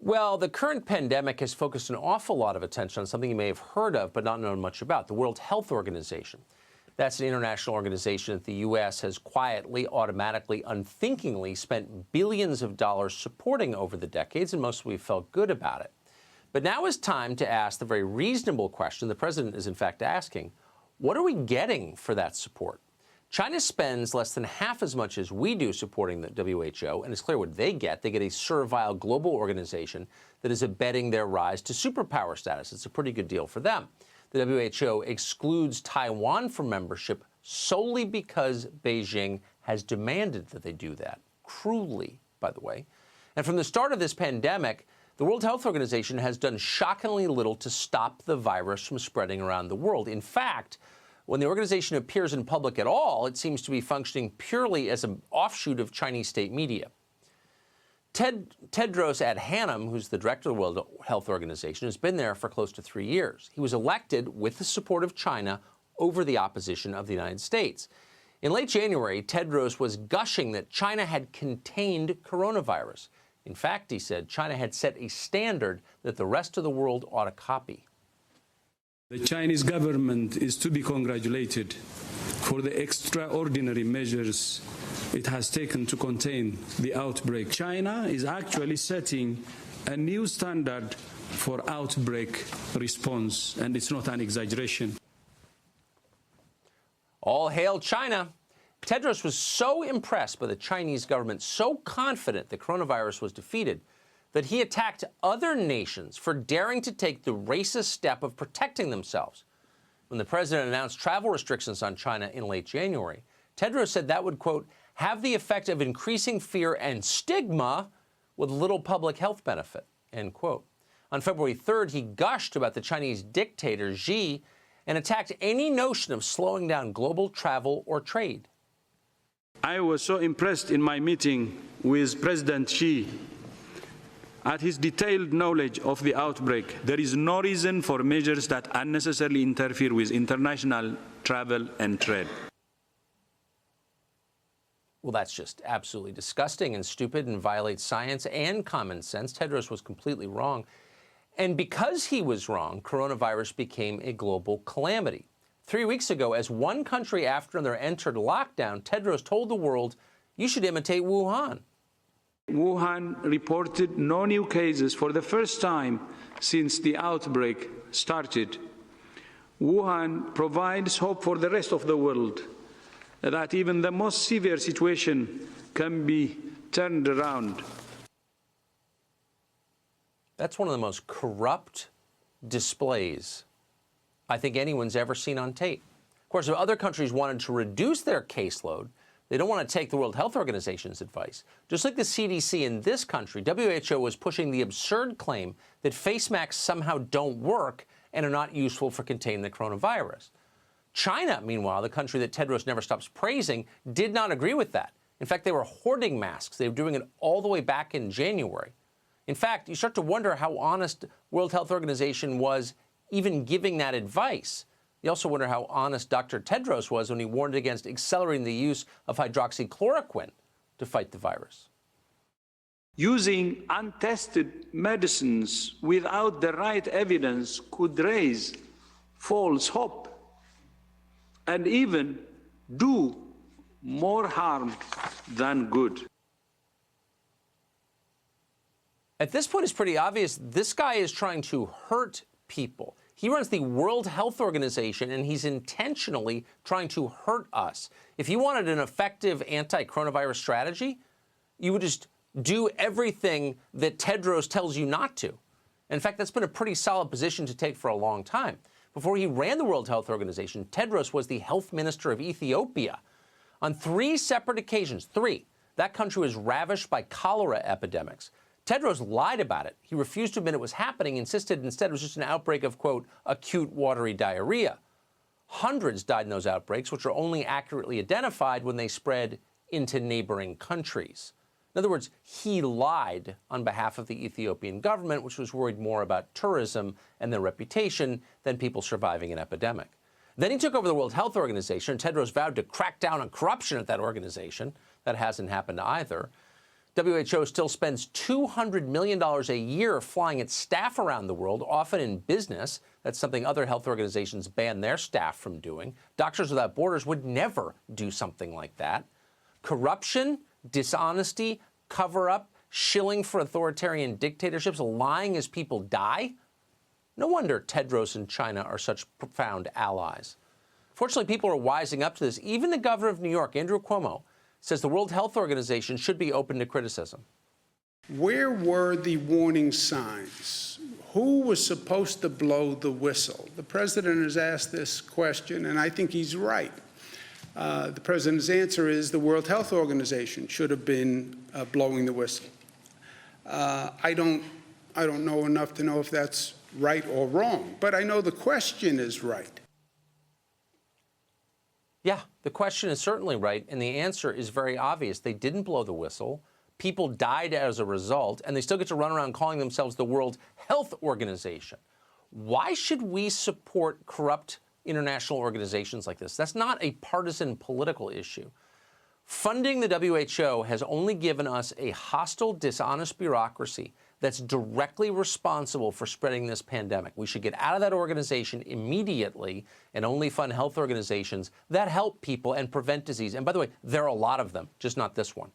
Well, the current pandemic has focused an awful lot of attention on something you may have heard of but not known much about, the World Health Organization. That's an international organization that the U.S. has quietly, automatically, unthinkingly spent billions of dollars supporting over the decades, and most of us felt good about it. But now is time to ask the very reasonable question the president is in fact asking: what are we getting for that support? China spends less than half as much as we do supporting the WHO, and it's clear what they get. They get a servile global organization that is abetting their rise to superpower status. It's a pretty good deal for them. The WHO excludes Taiwan from membership solely because Beijing has demanded that they do that, cruelly, by the way. And from the start of this pandemic, the World Health Organization has done shockingly little to stop the virus from spreading around the world. In fact, when the organization appears in public at all, it seems to be functioning purely as an offshoot of Chinese state media. Tedros Adhanom, who's the director of the World Health Organization, has been there for close to 3 years. He was elected with the support of China over the opposition of the United States. In late January, Tedros was gushing that China had contained coronavirus. In fact, he said China had set a standard that the rest of the world ought to copy. The Chinese government is to be congratulated for the extraordinary measures it has taken to contain the outbreak. China is actually setting a new standard for outbreak response, and it's not an exaggeration. All hail China. Tedros was so impressed by the Chinese government, so confident the coronavirus was defeated, that he attacked other nations for daring to take the racist step of protecting themselves. When the president announced travel restrictions on China in late January, Tedros said that would, quote, have the effect of increasing fear and stigma with little public health benefit, end quote. On February 3rd, he gushed about the Chinese dictator Xi and attacked any notion of slowing down global travel or trade. I was so impressed in my meeting with President Xi at his detailed knowledge of the outbreak. There is no reason for measures that unnecessarily interfere with international travel and trade. Well, that's just absolutely disgusting and stupid and violates science and common sense. Tedros was completely wrong. And because he was wrong, coronavirus became a global calamity. 3 weeks ago, as one country after another entered lockdown, Tedros told the world, you should imitate Wuhan. Wuhan reported no new cases for the first time since the outbreak started. Wuhan provides hope for the rest of the world that even the most severe situation can be turned around. That's one of the most corrupt displays I think anyone's ever seen on tape. Of course, if other countries wanted to reduce their caseload, they don't want to take the World Health Organization's advice. Just like the CDC in this country, WHO was pushing the absurd claim that face masks somehow don't work and are not useful for containing the coronavirus. China, meanwhile, the country that Tedros never stops praising, did not agree with that. In fact, they were hoarding masks. They were doing it all the way back in January. In fact, you start to wonder how honest World Health Organization was even giving that advice. You also wonder how honest Dr. Tedros was when he warned against accelerating the use of hydroxychloroquine to fight the virus. Using untested medicines without the right evidence could raise false hope and even do more harm than good. At this point, it's pretty obvious this guy is trying to hurt people. He runs the World Health Organization, and he's intentionally trying to hurt us. If you wanted an effective anti-coronavirus strategy, you would just do everything that Tedros tells you not to. In fact, that's been a pretty solid position to take for a long time. Before he ran the World Health Organization, Tedros was the health minister of Ethiopia. On 3 separate occasions, that country was ravished by cholera epidemics. Tedros lied about it. He refused to admit it was happening, insisted instead it was just an outbreak of, quote, acute watery diarrhea. Hundreds died in those outbreaks, which are only accurately identified when they spread into neighboring countries. In other words, he lied on behalf of the Ethiopian government, which was worried more about tourism and their reputation than people surviving an epidemic. Then he took over the World Health Organization, and Tedros vowed to crack down on corruption at that organization. That hasn't happened either. WHO still spends $200 million a year flying its staff around the world, often in business. That's something other health organizations ban their staff from doing. Doctors Without Borders would never do something like that. Corruption, dishonesty, cover-up, shilling for authoritarian dictatorships, lying as people die. No wonder Tedros and China are such profound allies. Fortunately, people are wising up to this. Even the governor of New York, Andrew Cuomo, says the World Health Organization should be open to criticism. Where were the warning signs? Who was supposed to blow the whistle? The president has asked this question, and I think he's right. The president's answer is the World Health Organization should have been blowing the whistle. I don't know enough to know if that's right or wrong, but I know the question is right. Yeah, the question is certainly right, and the answer is very obvious. They didn't blow the whistle. People died as a result, and they still get to run around calling themselves the World Health Organization. Why should we support corrupt international organizations like this? That's not a partisan political issue. Funding the WHO has only given us a hostile, dishonest bureaucracy that's directly responsible for spreading this pandemic. We should get out of that organization immediately and only fund health organizations that help people and prevent disease. And by the way, there are a lot of them, just not this one.